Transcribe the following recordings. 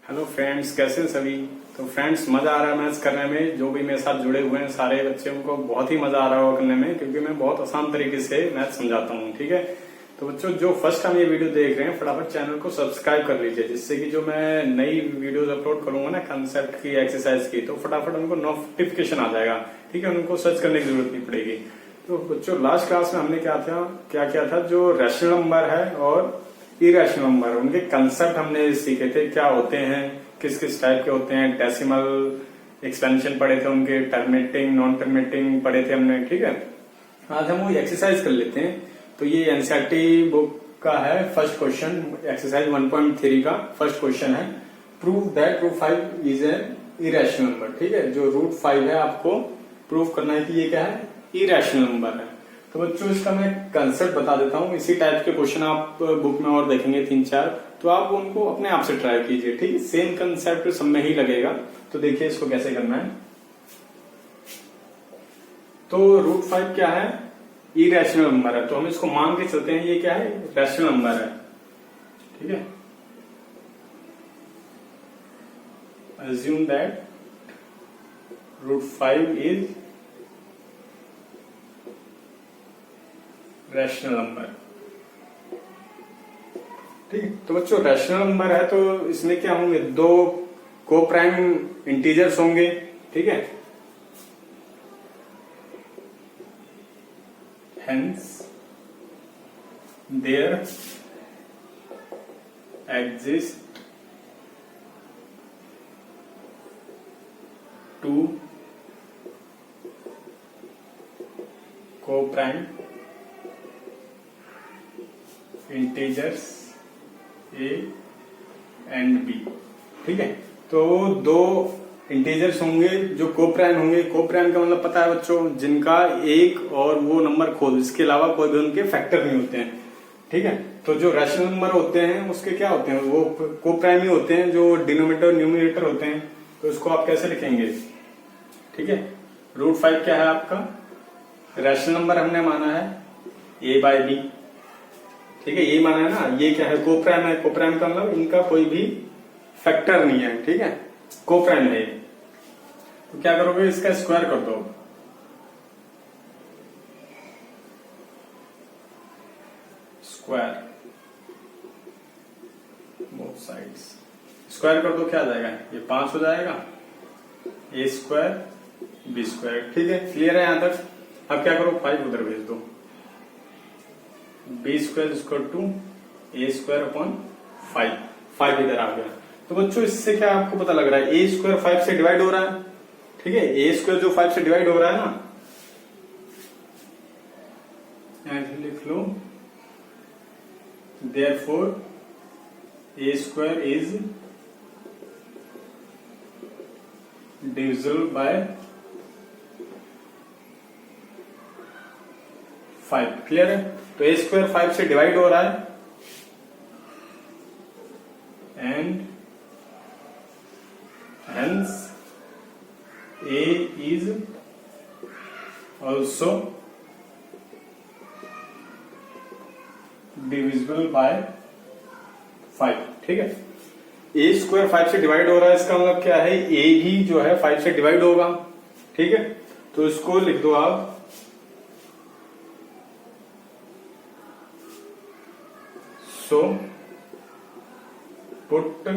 Hello friends, कैसे हैं सभी। तो फ्रेंड्स, मजा आ रहा है मैथ्स करने में। जो भी मेरे साथ जुड़े हुए हैं सारे बच्चे, उनको बहुत ही मजा आ रहा होगा करने में, क्योंकि मैं बहुत आसान तरीके से मैथ्स समझाता हूँ। ठीक है, तो बच्चों जो फर्स्ट टाइम ये वीडियो देख रहे हैं, फटाफट चैनल को सब्सक्राइब कर लीजिए, जिससे कि जो मैं नई वीडियोस अपलोड करूंगा ना कंसेप्ट की, एक्सरसाइज की, तो फटाफट उनको नोटिफिकेशन आ जाएगा। ठीक है, उनको सर्च करने की जरूरत नहीं पड़ेगी। तो बच्चों लास्ट क्लास में हमने क्या किया था, जो रैशनल नंबर है और इरेशनल नंबर, उनके कंसेप्ट हमने सीखे थे, क्या होते हैं, किस किस टाइप के होते हैं। डेसिमल एक्सपेंशन पढ़े थे, उनके टर्मिनेटिंग नॉन टर्मिनेटिंग पढ़े थे हमने। ठीक है, आज हम वो एक्सरसाइज कर लेते हैं। तो ये एनसीईआरटी बुक का है फर्स्ट क्वेश्चन, एक्सरसाइज 1.3 का फर्स्ट क्वेश्चन है। Prove that root 5 is an irrational number. ठीक है, जो रूट 5 है आपको प्रूव करना है कि ये क्या है, इरेशनल नंबर है। तो बच्चों इसका मैं कंसेप्ट बता देता हूँ। इसी टाइप के क्वेश्चन आप बुक में और देखेंगे 3-4, तो आप उनको अपने आप से ट्राई कीजिए। ठीक है, सेम कंसेप्ट सब में ही लगेगा। तो देखिए इसको कैसे करना है। तो रूट 5 क्या है, इरेशनल नंबर है, तो हम इसको मान के चलते हैं ये क्या है, रैशनल नंबर है। ठीक है, assume that root 5 is rational number. ठीक है, तो बच्चों रैशनल नंबर है तो इसमें क्या होंगे, दो को प्राइम इंटीजर्स होंगे। ठीक है, hence there exist two coprime integers A and B. ठीक है, तो दो इंटीजर्स होंगे जो कोप्राइम होंगे। कोप्राइम का मतलब पता है बच्चों, जिनका एक और वो नंबर खोद, इसके अलावा कोई भी उनके फैक्टर नहीं होते हैं। ठीक है, तो जो रैशनल नंबर होते हैं उसके क्या होते हैं, वो कोप्राइम ही होते हैं, जो डिनोमिनेटर न्यूमिनेटर होते हैं। तो इसको आप कैसे लिखेंगे। ठीक है, रूट 5 क्या है आपका, रैशनल नंबर हमने माना है ए बाय बी। ठीक है, ये माना है ना, ये क्या है, कोप्राइम है। कोप्राइम का मतलब इनका कोई भी फैक्टर नहीं है। ठीक है, कोप्राइम है। तो क्या करोगे, इसका स्क्वायर कर दो। स्क्वायर बोथ साइड्स, स्क्वायर कर दो, क्या आ जाएगा, ये 5 हो जाएगा, ए स्क्वायर बी स्क्वायर। ठीक है, क्लियर है यहां तक। अब क्या करो, 5 उधर भेज दो, B square equal to A square upon 5 इधर आ गया। तो बच्चों इससे क्या आपको पता लग रहा है, ए स्क्वायर 5 से डिवाइड हो रहा है। ठीक है, ए स्क्वायर जो 5 से डिवाइड हो रहा है ना, ऐसे लिख लो, therefore a square is divisible by 5। Clear है, तो ए स्क्वायर 5 से डिवाइड हो रहा है and hence A is also divisible by 5। ठीक है, ए स्क्वायर 5 से डिवाइड हो रहा है, इसका मतलब क्या है, ए भी जो है 5 से डिवाइड होगा। ठीक है, तो इसको लिख दो आप, सो पुट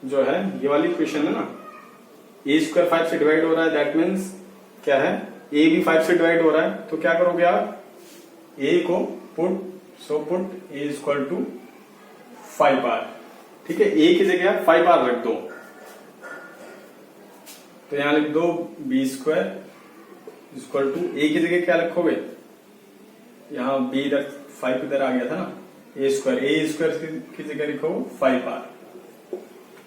जो है ये वाली इक्वेशन है ना, ए स्क्वायर 5 से डिवाइड हो रहा है, दैट मीन्स क्या है, ए भी 5 से डिवाइड हो रहा है। तो क्या करोगे आप, ए को put A equal to 5r। ठीक है, ए की जगह 5r रख दो, तो यहां लिख दो बी स्क्वायर इक्वल टू, ए की जगह क्या लिखोगे, यहां बी इधर 5 इधर आ गया था ना, ए स्क्वायर की जगह लिखो 5r।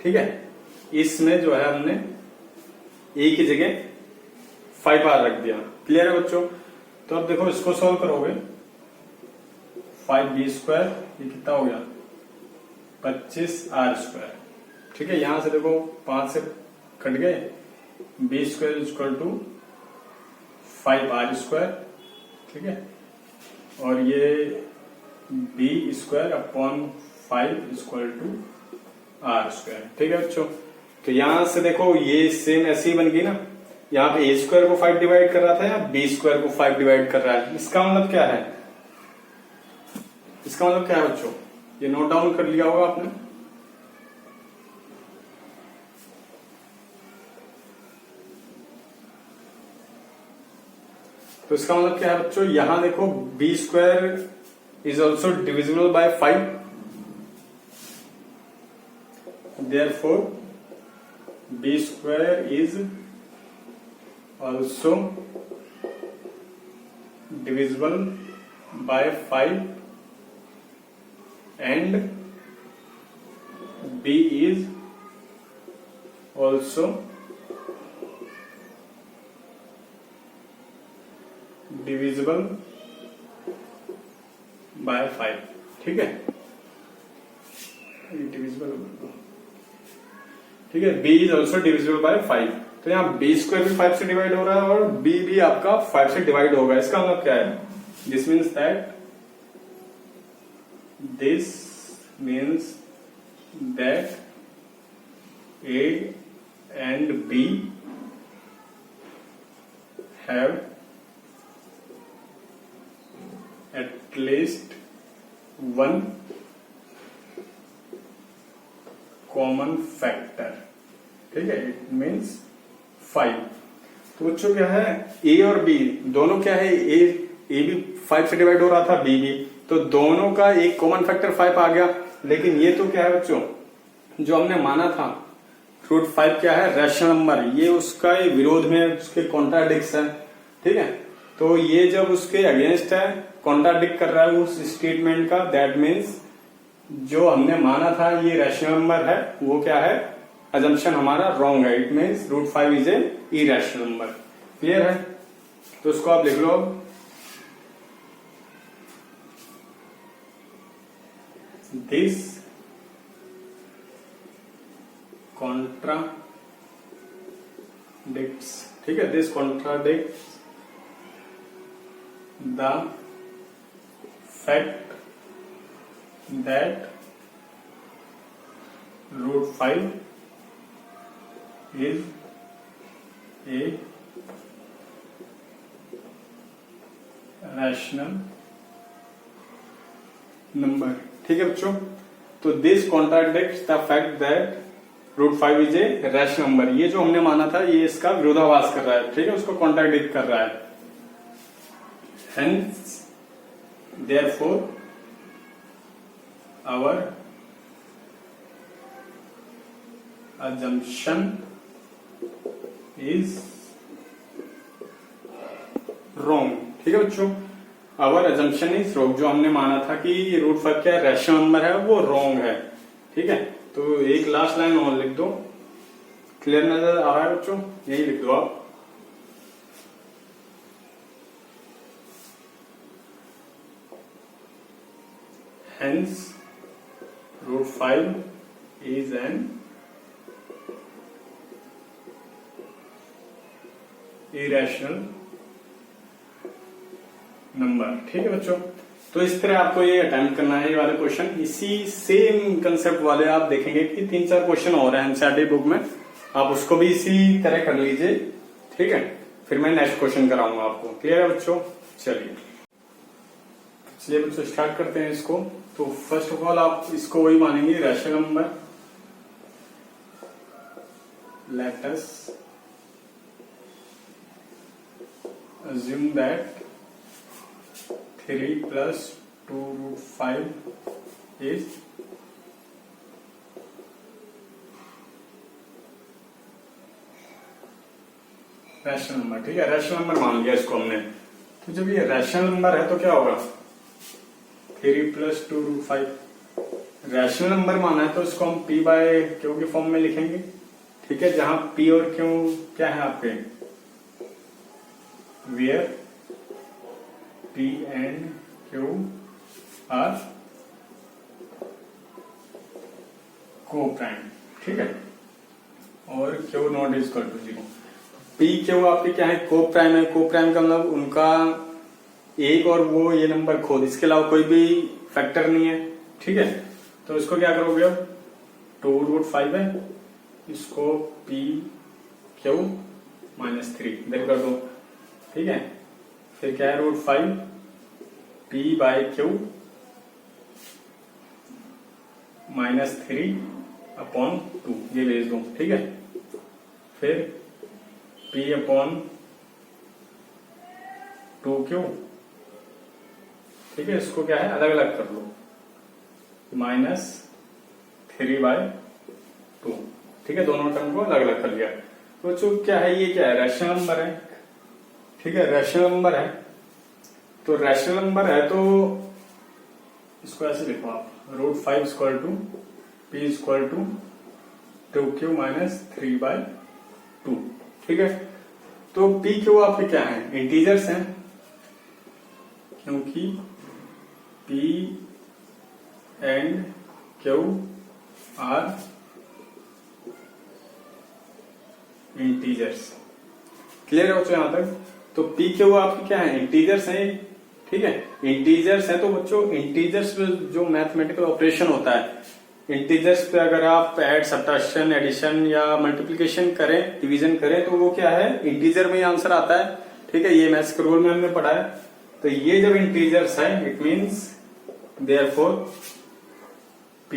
ठीक है, इसमें जो है हमने ए की जगह 5r रख दिया। क्लियर है बच्चों। तो अब देखो इसको सॉल्व करोगे, 5b स्क्वायर ये कितना हो गया, 25r स्क्वायर। ठीक है, यहां से देखो 5 से कट गए, B square equal to 5r square. ठीक है, और ये B square upon 5 equal to R square. ठीक है बच्चों, तो यहां से देखो ये सेम ऐसी ही बन गई ना, यहाँ पे ए स्क्वायर को 5 डिवाइड कर रहा था या बी स्क्वायर को 5 डिवाइड कर रहा है। इसका मतलब क्या है, इसका मतलब क्या है बच्चों, ये नोट डाउन कर लिया होगा आपने। तो इसका मतलब क्या है बच्चों, यहां देखो B square is also divisible by 5, therefore B square is also divisible by 5 and B is also divisible by 5। ठीक है, डिविजिबल, ठीक है, b is also divisible by 5। तो यहाँ बी स्क्वायर भी 5 से डिवाइड हो रहा है और b भी आपका 5 से डिवाइड होगा। इसका मतलब क्या है, this means that a and b have at least one common factor। ठीक है, इट मीन्स 5। तो बच्चों क्या है, ए और बी दोनों क्या है, ए भी 5 से डिवाइड हो रहा था, बी भी, तो दोनों का एक कॉमन फैक्टर 5 आ गया। लेकिन ये तो क्या है बच्चों, जो हमने माना था रूट 5 क्या है, रैशनल नंबर, ये उसका विरोध में, उसके कॉन्ट्राडिक्स है। ठीक है, तो ये जब उसके अगेंस्ट है, कॉन्ट्राडिक्ट कर रहा है उस स्टेटमेंट का, दैट मीन्स जो हमने माना था ये रैशनल नंबर है, वो क्या है, अजम्पशन हमारा रॉन्ग है। It means root 5 is a irrational number. Clear है, तो उसको आप लिख लो, दिस contradicts, ठीक है, this contradicts the fact that root 5 is a rational number। ठीक है बच्चों, तो this contradicts the fact that root 5 is a rational number, ये जो हमने माना था ये इसका विरोधाभास कर रहा है। ठीक है, उसको कॉन्ट्राडिक्ट कर रहा है। Hence, therefore, our assumption is wrong। ठीक है बच्चों, our assumption is wrong, जो हमने माना था कि रूट 5 क्या रैशनल नंबर है, वो रॉन्ग है। ठीक है, तो एक लास्ट लाइन और लिख दो। क्लियर नजर आ रहा है बच्चों, यही लिख दो आप। Hence, root 5 is an irrational number। ठीक है बच्चों, तो इस तरह आपको ये अटेम्प्ट करना है, ये वाले क्वेश्चन। इसी सेम कंसेप्ट वाले आप देखेंगे कि 3-4 क्वेश्चन और हैं एनसीईआरटी बुक में, आप उसको भी इसी तरह कर लीजिए। ठीक है, फिर मैं नेक्स्ट क्वेश्चन कराऊंगा आपको। क्लियर है बच्चों, चलिए बच्चों स्टार्ट करते हैं इसको। तो फर्स्ट ऑफ ऑल आप इसको वही मानेंगे rational number. Let us assume that 3 plus 2 root 5 is rational number. ठीक है, रैशनल नंबर मान लिया इसको हमने। तो जब ये रैशनल नंबर है तो क्या होगा, 3 plus 2 root 5 रैशनल नंबर माना है, तो इसको हम p बाय क्यू के फॉर्म में लिखेंगे। ठीक है, जहां p और q क्या है आपके, where p and q are coprime. ठीक है, और q not equal to 0। p q आपके क्या है, को प्राइम है। को प्राइम का मतलब उनका एक और वो ये नंबर खोद, इसके अलावा कोई भी फैक्टर नहीं है। ठीक है, तो इसको क्या करोगे अब, 2√5 है, इसको p क्यू -3 इधर कर दो। ठीक है, फिर क्या है √5 p/q -3/2 ये भेज दो। ठीक है, फिर p/2q। ठीक है, इसको क्या है अलग अलग कर लो, -3/2। ठीक है, दोनों टर्म को अलग अलग कर लिया। तो जो क्या है, ये क्या है, रैशनल नंबर है। ठीक है, रैशनल नंबर है, तो रैशनल नंबर है तो इसको ऐसे लिखो आप, √5 = p = 2q -3/2। ठीक है, तो p q आपके क्या है, इंटीजर्स हैं, क्योंकि p and q are integers. Clear हो यहां तक? तो p q आपके क्या है, इंटीजर्स हैं। ठीक है, इंटीजर्स है, तो बच्चों इंटीजर्स पे जो मैथमेटिकल ऑपरेशन होता है, इंटीजर्स पे अगर आप ऐड, सब्ट्रैक्शन, एडिशन या मल्टीप्लिकेशन करें, डिवीजन करें, तो वो क्या है, इंटीजर में ही आंसर आता है। ठीक है, ये मैथ्स के रूल में हमने पढ़ा है। तो ये जब इंटीजर्स है, it means therefore p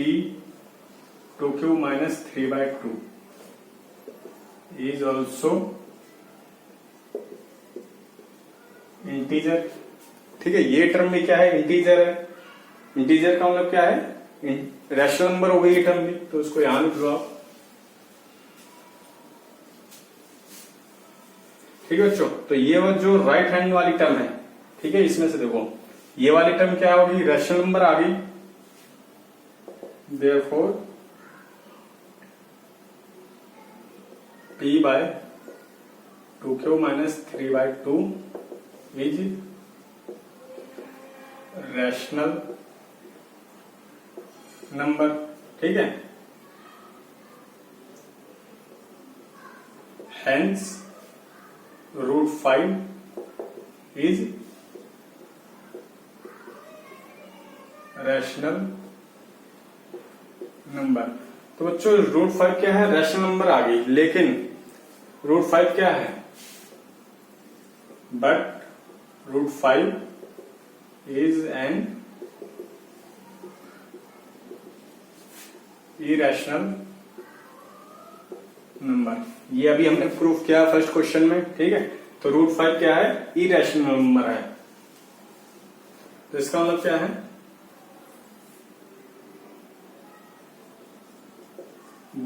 2q -3/2 is also integer. ठीक है, ये टर्म भी क्या है, इंटीजर है। इंटीजर का मतलब क्या है, रैशनल नंबर हो गई ये टर्म भी, तो उसको यहां लिख लो आप। ठीक है बच्चों, तो ये वो जो राइट हैंड वाली टर्म है, ठीक है, इसमें से देखो ये वाली टर्म क्या होगी, रैशनल नंबर आ गई। Therefore p/2q -3/2 is rational number. ठीक है, हेंस √5 इज रैशनल नंबर। तो बच्चों √5 क्या है, रैशनल नंबर आ गई, लेकिन √5 क्या है, but √5 is an irrational number. ये अभी हमने प्रूफ किया फर्स्ट क्वेश्चन में। ठीक है, तो √5 क्या है, इरेशनल नंबर है। तो इसका मतलब क्या है,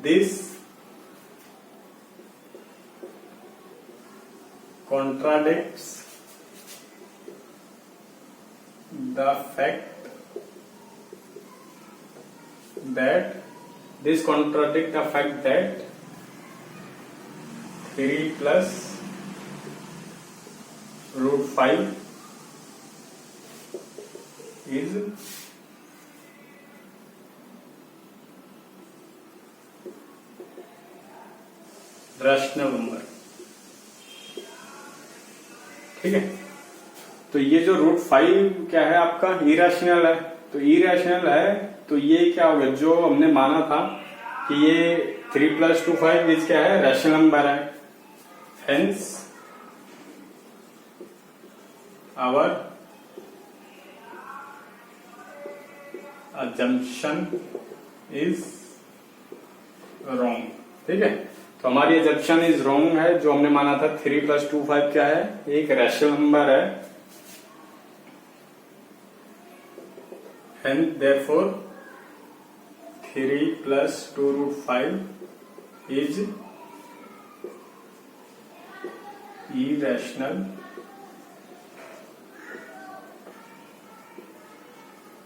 this contradicts the fact that 3 plus √5 is rational number. ठीक है, तो ये जो √5 क्या है आपका, इरेशनल है। तो इरेशनल है, तो ये क्या होगा, जो हमने माना था कि ये 3 + 2 5 इज क्या है, रैशनल नंबर है। Hence our assumption is wrong. ठीक है, तो हमारी assumption इज रॉन्ग है। जो हमने माना था 3 + 2 5 क्या है, एक रैशनल नंबर है। And therefore 3 + 2√5 is irrational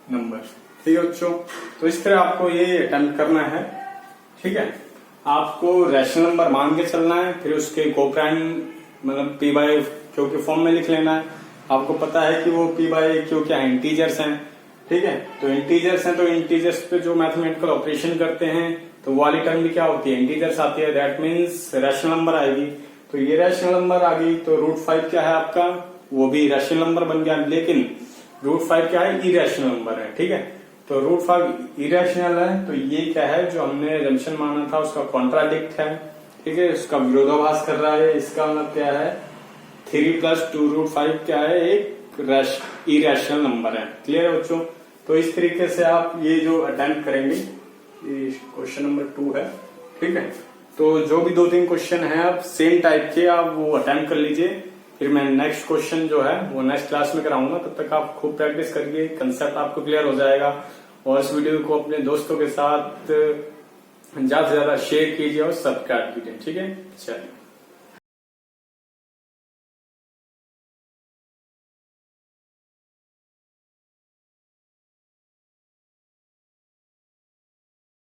number. ठीक है बच्चों, तो इस तरह आपको ये अटेम्प्ट करना है। ठीक है, आपको रैशनल नंबर मान के चलना है, फिर उसके कोप्राइम मतलब p/q के फॉर्म में लिख लेना है। आपको पता है कि वो p/q क्या है, इंटीजर्स हैं। ठीक है, तो इंटीजर्स हैं, तो इंटीजर्स पे जो मैथमेटिकल ऑपरेशन करते हैं, तो वो वाली टर्म भी क्या होती है, इंटीजर्स आती है। दैट मीन्स रैशनल नंबर आएगी। तो ये रैशनल नंबर आ गई, तो √5 क्या है आपका, वो भी रैशनल नंबर बन गया। लेकिन √5 क्या है, इरेशनल नंबर है, ठीक है। तो √5 इरेशनल है, तो ये क्या है, जो हमने जंक्शन माना था उसका कॉन्ट्राडिक्ट है, ठीक है, उसका विरोधाभास कर रहा है। इसका मतलब क्या है, 3 + 2√5 क्या है, एक इरेशनल नंबर है। क्लियर है बच्चों? तो इस तरीके से आप ये जो अटेम्प्ट करेंगे, ये क्वेश्चन नंबर 2 है, ठीक है। तो जो भी 2-3 क्वेश्चन है आप सेम टाइप के आप वो अटेम्प्ट कर लीजिए। फिर मैं नेक्स्ट क्वेश्चन जो है वो नेक्स्ट क्लास में कराऊंगा, तब तक आप खूब प्रैक्टिस करिए, कंसेप्ट आपको क्लियर हो जाएगा। और इस वीडियो को अपने दोस्तों के साथ ज्यादा से ज्यादा शेयर कीजिए और सब्सक्राइब कीजिए, ठीक है। चलिए।